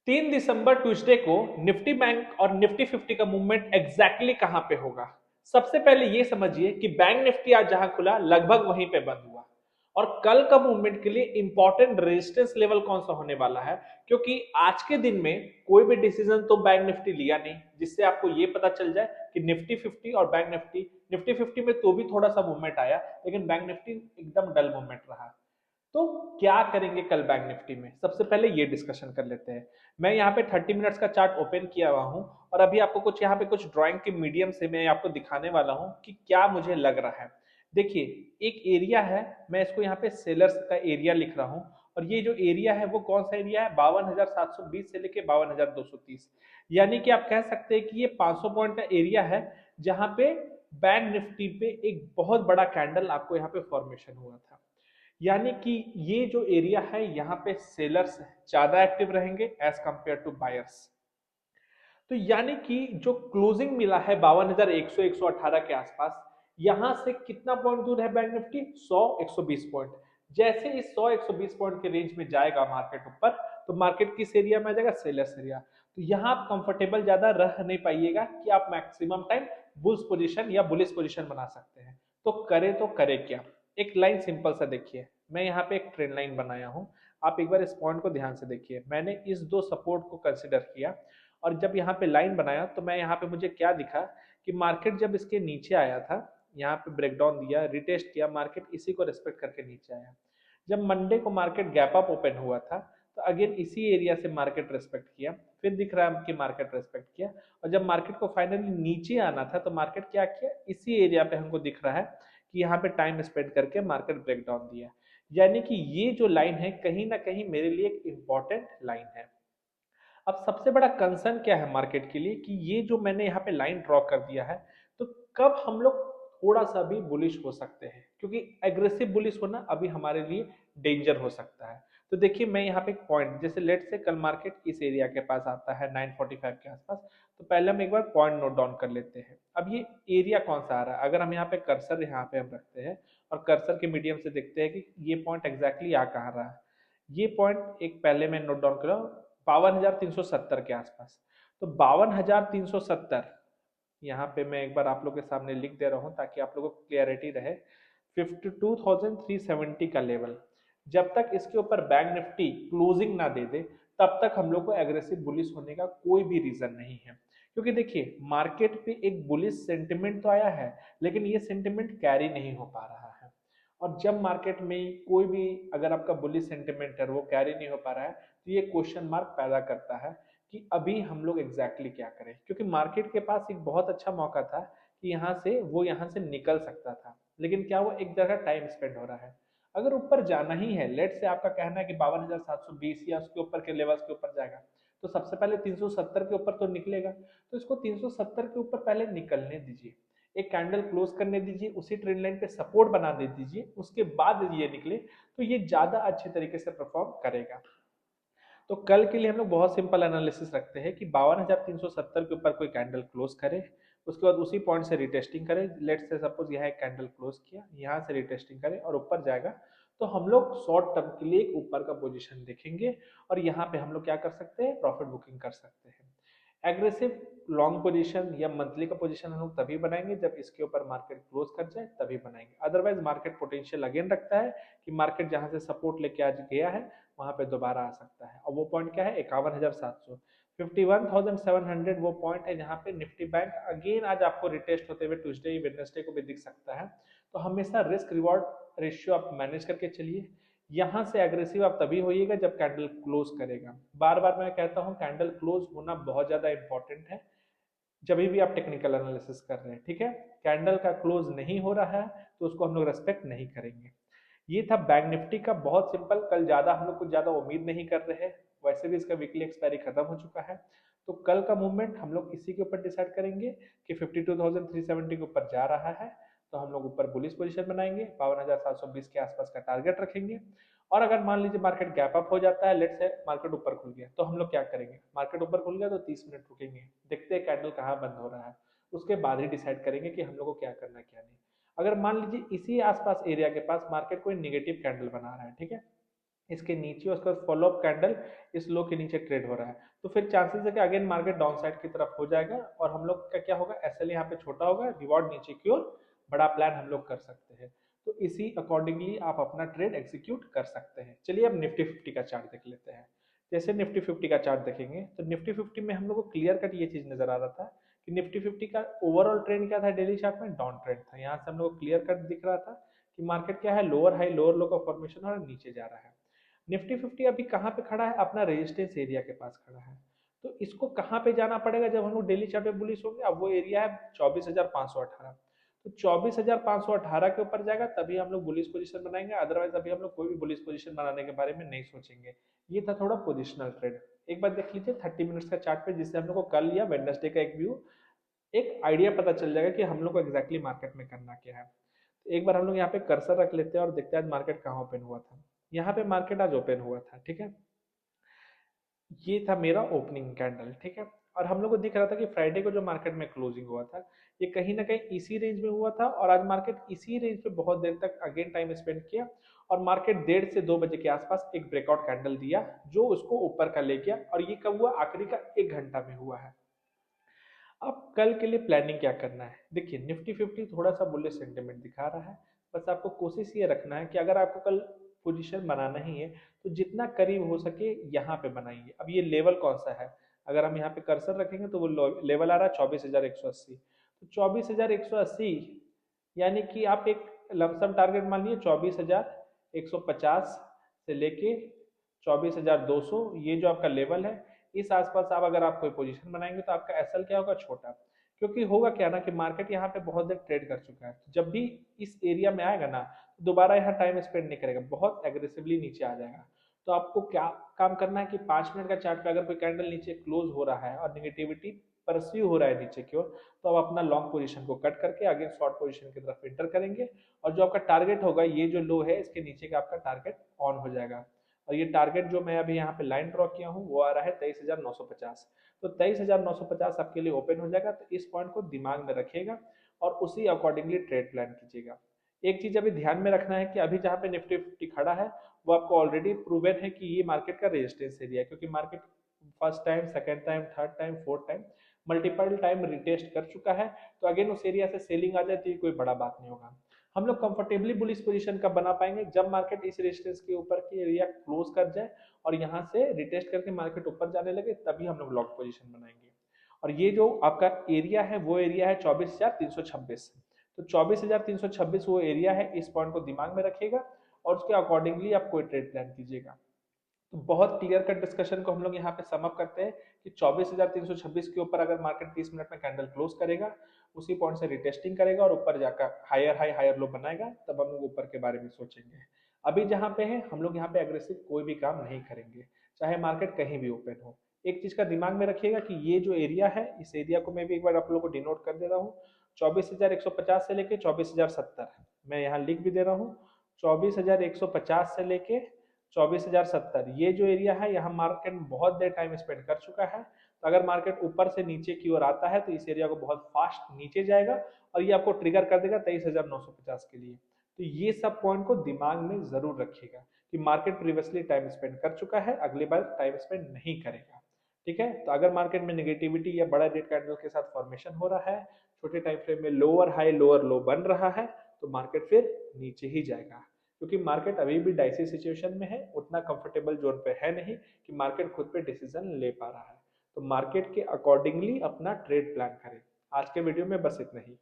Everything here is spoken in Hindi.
3 दिसंबर ट्यूसडे को निफ्टी बैंक और निफ्टी 50 का मूवमेंट एग्जैक्टली कहां पे होगा। सबसे पहले ये समझिए कि बैंक निफ्टी आज जहां खुला लगभग वहीं पे बंद हुआ और कल का मूवमेंट के लिए इंपॉर्टेंट रेजिस्टेंस लेवल कौन सा होने वाला है, क्योंकि आज के दिन में कोई भी डिसीजन तो बैंक निफ्टी लिया नहीं जिससे आपको ये पता चल जाए कि निफ्टी 50 और बैंक निफ्टी, निफ्टी 50 में तो भी थोड़ा सा मूवमेंट आया लेकिन बैंक निफ्टी एकदम डल मूवमेंट रहा। तो क्या करेंगे कल बैंक निफ्टी में, सबसे पहले ये डिस्कशन कर लेते हैं। मैं यहाँ पे 30 मिनट्स का चार्ट ओपन किया हुआ हूँ और अभी आपको कुछ यहाँ पे कुछ ड्राइंग के मीडियम से मैं आपको दिखाने वाला हूँ कि क्या मुझे लग रहा है। देखिए, एक एरिया है, मैं इसको यहाँ पे सेलर्स का एरिया लिख रहा हूँ और ये जो एरिया है वो कौन सा एरिया है, 52,720 से लेके 52,230। यानी कि आप कह सकते हैं कि ये 500 पॉइंट का एरिया है जहां पे बैंक निफ्टी पे एक बहुत बड़ा कैंडल आपको यहाँ पे फॉर्मेशन हुआ था। यानी कि ये जो एरिया है यहाँ पे सेलर्स ज्यादा एक्टिव रहेंगे एज कंपेयर टू बायर्स। तो यानी कि जो क्लोजिंग मिला है 52,100 118 के आसपास, यहां से कितना पॉइंट दूर है बैंक निफ्टी, 100 120 पॉइंट। जैसे इस 100 120 पॉइंट के रेंज में जाएगा मार्केट ऊपर, तो मार्केट किस एरिया में आ जाएगा, सेलर्स एरिया। तो यहां आप कंफर्टेबल ज्यादा रह नहीं पाइएगा कि आप मैक्सिमम टाइम बुल्स पोजीशन या बुलिस पोजीशन बना सकते हैं। तो करे क्या, एक लाइन सिंपल सा देखिए, मैं यहाँ पे एक ट्रेंड लाइन बनाया हूँ। आप एक बार इस पॉइंट को ध्यान से देखिए, मैंने इस दो सपोर्ट को कंसिडर किया और जब यहाँ पे लाइन बनाया तो मैं यहाँ पे मुझे क्या दिखा कि मार्केट जब इसके नीचे आया था, यहाँ पे ब्रेकडाउन दिया, रिटेस्ट किया, मार्केट इसी को रिस्पेक्ट करके नीचे आया। जब मंडे को मार्केट गैप अप ओपन हुआ था तो अगेन इसी एरिया से मार्केट रिस्पेक्ट किया, फिर दिख रहा है कि मार्केट रिस्पेक्ट किया और जब मार्केट को फाइनली नीचे आना था तो मार्केट क्या किया, इसी एरिया पे हमको दिख रहा है कि यहाँ पे टाइम स्पेंड करके मार्केट ब्रेकडाउन दिया। यानी कि ये जो लाइन है कहीं ना कहीं मेरे लिए एक इंपॉर्टेंट लाइन है। अब सबसे बड़ा कंसर्न क्या है मार्केट के लिए कि ये जो मैंने यहाँ पे लाइन ड्रॉ कर दिया है, तो कब हम लोग थोड़ा सा भी बुलिश हो सकते हैं, क्योंकि एग्रेसिव बुलिश होना अभी हमारे लिए डेंजर हो सकता है। तो देखिए, मैं यहाँ पे एक पॉइंट, जैसे लेट से कल मार्केट इस एरिया के पास आता है 945 के आसपास, तो पहले हम एक बार पॉइंट नोट डाउन कर लेते हैं। अब ये एरिया कौन सा आ रहा है, अगर हम यहाँ पे कर्सर यहाँ पे हम रखते हैं और कर्सर के मीडियम से देखते हैं कि ये पॉइंट एग्जैक्टली आ कहाँ रहा है। ये पॉइंट एक पहले मैं नोट डाउन करा, 52,370 के आसपास। तो 52,370 यहाँ पे मैं एक बार आप लोग के सामने लिख दे रहा हूँ ताकि आप लोगों को क्लियरिटी रहे। 52,370 का लेवल, जब तक इसके ऊपर बैंक निफ्टी क्लोजिंग ना दे दे तब तक हम लोग को एग्रेसिव बुलिश होने का कोई भी रीजन नहीं है। क्योंकि देखिए, मार्केट पे एक बुलिश सेंटिमेंट तो आया है लेकिन ये सेंटिमेंट कैरी नहीं हो पा रहा है। और जब मार्केट में कोई भी, अगर आपका बुलिश सेंटिमेंट है वो कैरी नहीं हो पा रहा है, तो ये क्वेश्चन मार्क पैदा करता है कि अभी हम लोग एग्जैक्टली क्या करें। क्योंकि मार्केट के पास एक बहुत अच्छा मौका था कि यहाँ से निकल सकता था, लेकिन क्या वो एक जगह टाइम स्पेंड हो रहा है। अगर ऊपर जाना ही है, लेट से आपका कहना है कि 52,720 या उसके ऊपर के लेवल्स के ऊपर जाएगा, तो सबसे पहले 370 के ऊपर तो निकलेगा। तो इसको 370 के ऊपर पहले निकलने दीजिए, एक कैंडल क्लोज करने दीजिए, उसी ट्रेंड लाइन पे सपोर्ट बना दे दीजिए, उसके बाद ये निकले तो ये ज्यादा अच्छे तरीके से परफॉर्म करेगा। तो कल के लिए हम लोग बहुत सिंपल एनालिसिस रखते हैं कि 52,370 के ऊपर कोई कैंडल क्लोज करे, उसके बाद उसी पॉइंट से रिटेस्टिंग करे। लेट से सपोज यह एक कैंडल क्लोज किया, यहाँ से रिटेस्टिंग करे और ऊपर जाएगा, तो हम लोग शॉर्ट टर्म के लिए एक ऊपर का पोजीशन देखेंगे और यहाँ पे हम लोग क्या कर सकते हैं, प्रॉफिट बुकिंग कर सकते हैं। एग्रेसिव लॉन्ग पोजीशन या मंथली का पोजीशन हम लोग तभी बनाएंगे जब इसके ऊपर मार्केट क्लोज कर जाए, तभी बनाएंगे। अदरवाइज मार्केट पोटेंशियल अगेन रखता है कि मार्केट जहां से सपोर्ट लेके आज गया है वहां पे दोबारा आ सकता है। और वो पॉइंट क्या है, 51,700, 51,700 वो पॉइंट है जहां पे निफ्टी बैंक अगेन आज आपको रिटेस्ट होते हुए ट्यूसडे वेडनेसडे को भी दिख सकता है। तो हमेशा रिस्क रिवॉर्ड रेशियो आप मैनेज करके चलिए। यहां से एग्रेसिव आप तभी होइएगा जब कैंडल क्लोज करेगा। बार बार मैं कहता हूं कैंडल क्लोज होना बहुत ज्यादा इंपॉर्टेंट है जब भी आप टेक्निकल एनालिसिस कर रहे हैं, ठीक है। कैंडल का क्लोज नहीं हो रहा है तो उसको हम लोग रेस्पेक्ट नहीं करेंगे। ये था बैंक निफ्टी का, बहुत सिंपल। कल ज्यादा हम लोग कुछ ज्यादा उम्मीद नहीं कर रहे हैं, वैसे भी इसका वीकली एक्सपायरी खत्म हो चुका है। तो कल का मूवमेंट हम लोग इसी के ऊपर डिसाइड करेंगे कि 52,370 के ऊपर जा रहा है तो हम लोग ऊपर बुलिश पोजीशन बनाएंगे, 52,720 के आसपास का टारगेट रखेंगे। और अगर मान लीजिए मार्केट गैप अप हो जाता है, लेट से मार्केट ऊपर खुल गया, तो हम लोग क्या करेंगे, मार्केट ऊपर खुल गया तो 30 मिनट रुकेंगे, देखते हैं कैंडल कहाँ बंद हो रहा है, उसके बाद ही डिसाइड करेंगे कि हम लोग को क्या करना है क्या नहीं। अगर मान लीजिए इसी आसपास एरिया के पास मार्केट कोई निगेटिव कैंडल बना रहा है, ठीक है, इसके नीचे, उसका फॉलो अप कैंडल इस लो के नीचे ट्रेड हो रहा है, तो फिर चांसेस है कि अगेन मार्केट डाउन साइड की तरफ हो जाएगा और हम लोग का क्या होगा, एसएल यहाँ पे छोटा होगा, रिवॉर्ड नीचे की ओर, बड़ा प्लान हम लोग कर सकते हैं। तो इसी अकॉर्डिंगली आप अपना ट्रेड एग्जीक्यूट कर सकते हैं। चलिए अब निफ्टी फिफ्टी का चार्ट देख लेते हैं। जैसे निफ्टी फिफ्टी का चार्ट देखेंगे तो निफ्टी फिफ्टी में हम लोग को क्लियर कट ये चीज नजर आ रहा था कि निफ्टी फिफ्टी का ओवरऑल ट्रेंड क्या था, डेली चार्ट में डाउन ट्रेंड था। यहाँ से हम लोग को क्लियर कट दिख रहा था कि मार्केट क्या है, लोअर हाई लोअर लो का फॉर्मेशन और नीचे जा रहा है। निफ्टी फिफ्टी अभी कहाँ पे खड़ा है, अपना रेजिस्टेंस एरिया के पास खड़ा है। तो इसको कहाँ पे जाना पड़ेगा जब हम लोग डेली चार्ट पे बुलिश होंगे, अब वो एरिया है 24,518। तो 24,518 के ऊपर जाएगा तभी हम लोग बुलिश पोजीशन बनाएंगे, अदरवाइज अभी हम लोग कोई भी बुलिश पोजीशन बनाने के बारे में नहीं सोचेंगे। ये था थोड़ा पोजिशनल ट्रेड। एक बार देख लीजिए 30 मिनट्स का चार्ट पे, जिससे हम लोग को कल या वेडनेसडे का एक व्यू, एक आइडिया पता चल जाएगा कि हम लोग को एग्जैक्टली मार्केट में करना क्या है। तो एक बार हम लोग यहाँ पे कर्सर रख लेते हैं और देखते हैं आज मार्केट कहाँ ओपन हुआ था। यहाँ पे मार्केट आज ओपन हुआ था, ठीक है। ये था मेरा ओपनिंग कैंडल, ठीक है। और हम लोग को दिख रहा था कि फ्राइडे को जो मार्केट में क्लोजिंग हुआ था, ये कहीं ना कहीं इसी रेंज में हुआ था और आज मार्केट इसी रेंज पे बहुत देर तक अगेन टाइम स्पेंड किया और मार्केट 1:30 से 2 बजे के आसपास एक ब्रेकआउट कैंडल दिया जो उसको ऊपर का ले गया। और ये कब हुआ, आखिरी का 1 घंटा में हुआ है। अब कल के लिए प्लानिंग क्या करना है, देखिए निफ्टी फिफ्टी थोड़ा सा बुलिश सेंटिमेंट दिखा रहा है। बस आपको कोशिश ये रखना है कि अगर आपको कल पोजीशन बनाना ही है तो जितना करीब हो सके यहाँ पे बनाइए। अब ये लेवल कौन सा है, अगर हम यहाँ पे कर्सर रखेंगे तो वो लेवल आ रहा है 24,180। तो 24,180 यानी कि आप एक लमसम टारगेट मान लीजिए 24,150 से लेके 24,200, ये जो आपका लेवल है, इस आसपास आप अगर आप कोई पोजीशन बनाएंगे तो आपका एसएल क्या होगा, छोटा। क्योंकि होगा क्या ना कि मार्केट यहाँ पे बहुत देर ट्रेड कर चुका है, जब भी इस एरिया में आएगा ना दोबारा यहाँ टाइम स्पेंड नहीं करेगा, बहुत एग्रेसिवली नीचे आ जाएगा। तो आपको क्या काम करना है कि 5 मिनट का चार्ट पे अगर कोई कैंडल नीचे क्लोज हो रहा है और निगेटिविटी परस्यू हो रहा है नीचे की ओर, तो आप अपना लॉन्ग पोजीशन को कट करके आगे शॉर्ट पोजीशन की तरफ एंटर करेंगे और जो आपका टारगेट होगा, ये जो लो है इसके नीचे का आपका टारगेट ऑन हो जाएगा। और ये टारगेट जो मैं अभी यहाँ पे लाइन ड्रॉ किया हूँ वो आ रहा है 23,950। तो 23,950 आपके लिए ओपन हो जाएगा। तो इस पॉइंट को दिमाग में रखिएगा और उसी अकॉर्डिंगली ट्रेड प्लान कीजिएगा। एक चीज अभी ध्यान में रखना है कि अभी जहाँ पे निफ्टी फिफ्टी खड़ा है वो आपको ऑलरेडी प्रूवन है कि ये मार्केट का रेजिस्टेंस एरिया है, क्योंकि market first time, second time, third time, fourth time, multiple time retest कर चुका है। तो अगेन उस एरिया से सेलिंग आ जाए तो ये कोई बड़ा बात नहीं होगा। हम लोग कंफर्टेबली बुलिश पोजीशन कब बना पाएंगे, जब मार्केट इस रेजिस्टेंस के ऊपर की एरिया क्लोज कर जाए और यहाँ से रिटेस्ट करके मार्केट ऊपर जाने लगे, तभी हम लोग लॉन्ग पोजीशन बनाएंगे। और ये जो आपका एरिया है वो एरिया है 24,326। तो 24,326 वो एरिया है, इस पॉइंट को दिमाग में रखिएगा और उसके अकॉर्डिंगली आप कोई ट्रेड प्लान कीजिएगा। तो बहुत क्लियर कट डिस्कशन को हम लोग यहाँ पे सम अप करते हैं कि 24,326 के ऊपर अगर मार्केट 30 मिनट में कैंडल क्लोज करेगा, उसी पॉइंट से रिटेस्टिंग करेगा और ऊपर जाकर हायर हाई हायर लो बनाएगा, तब हम लोग ऊपर के बारे में सोचेंगे। अभी जहाँ पे है हम लोग यहाँ पे एग्रेसिव कोई भी काम नहीं करेंगे, चाहे मार्केट कहीं भी ओपन हो। एक चीज का दिमाग में रखिएगा कि ये जो एरिया है, इस एरिया को मैं भी एक बार आप लोगों को डिनोट कर दे रहा हूँ। 24,150 से लेके 24,070 मैं यहाँ लिख भी दे रहा हूँ। 24,150 से लेके 24,070 ये जो एरिया है, यहाँ मार्केट बहुत देर टाइम स्पेंड कर चुका है। तो अगर मार्केट ऊपर से नीचे की ओर आता है तो इस एरिया को बहुत फास्ट नीचे जाएगा और ये आपको ट्रिगर कर देगा 23,950 के लिए। तो ये सब पॉइंट को दिमाग में जरूर रखिएगा कि मार्केट प्रीवियसली टाइम स्पेंड कर चुका है, अगली बार टाइम स्पेंड नहीं करेगा। ठीक है, तो अगर मार्केट में नेगेटिविटी या बड़ा रेड कैंडल के साथ फॉर्मेशन हो रहा है, छोटे टाइम फ्रेम में लोअर हाई लोअर लो बन रहा है, तो मार्केट फिर नीचे ही जाएगा। क्योंकि मार्केट अभी भी डाइसी सिचुएशन में है, उतना कंफर्टेबल जोन पे है नहीं कि मार्केट खुद पे डिसीजन ले पा रहा है। तो मार्केट के अकॉर्डिंगली अपना ट्रेड प्लान करें। आज के वीडियो में बस इतना ही।